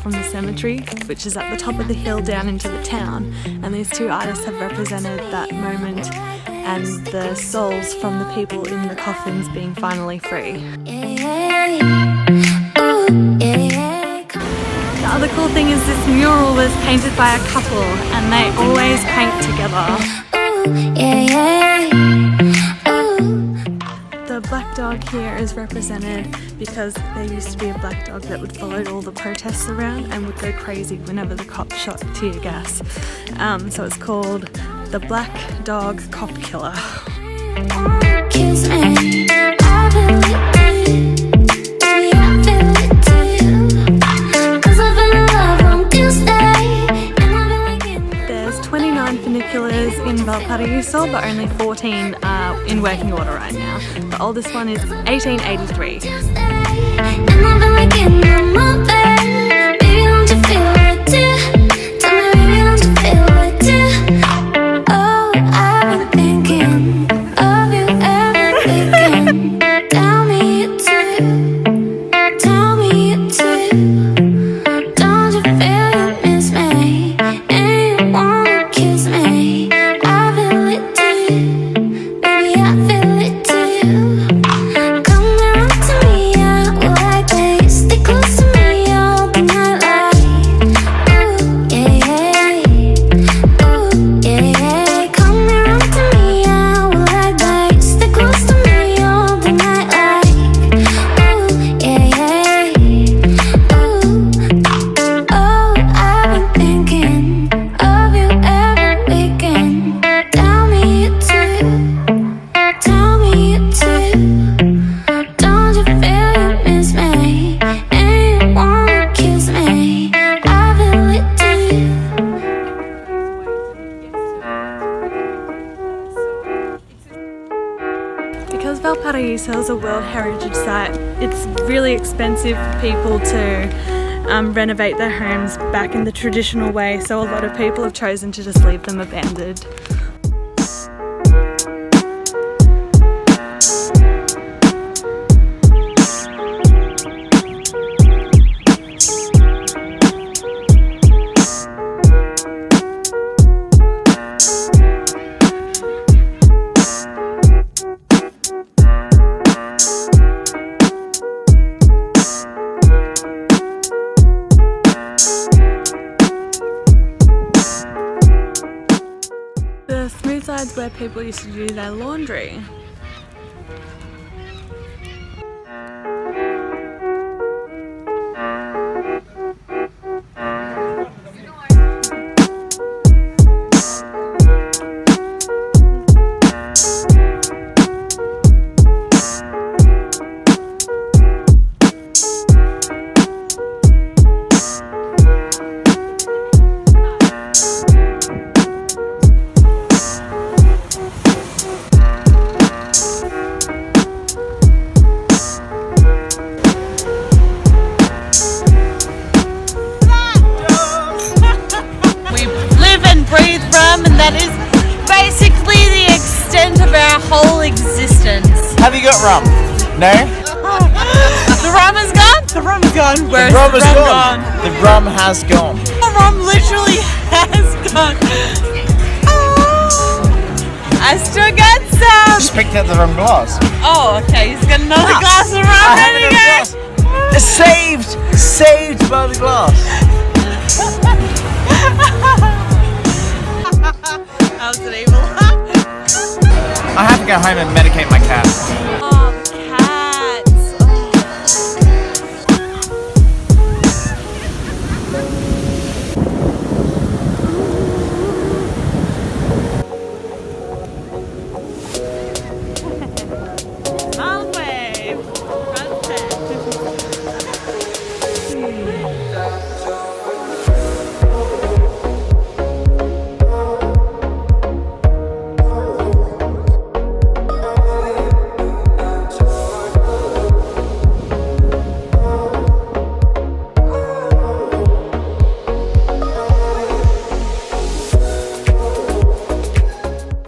from the cemetery, which is at the top of the hill down into the town, and these two artists have represented that moment and the souls from the people in the coffins being finally free. The other cool thing is this mural was painted by a couple and they always paint together. The black dog here is represented because there used to be a black dog that would follow all the protests around and would go crazy whenever the cops shot tear gas. So it's called the Black Dog Cop Killer. There's 29 funiculars in Valparaiso, but only 14 are in working order right now. The oldest one is 1883. Because Valparaiso is a World Heritage Site, it's really expensive for people to renovate their homes back in the traditional way, so a lot of people have chosen to just leave them abandoned. The smooth side's where people used to do their laundry. And that is basically the extent of our whole existence. Have you got rum? No? The rum is gone? The rum is gone. Where's the rum gone? The rum has gone. The rum literally has gone. Oh, I still got some. Just picked out the wrong glass. Oh, okay. He's got another glass of rum. There we go. Saved by the glass. How's it evil? I have to go home and medicate my cat.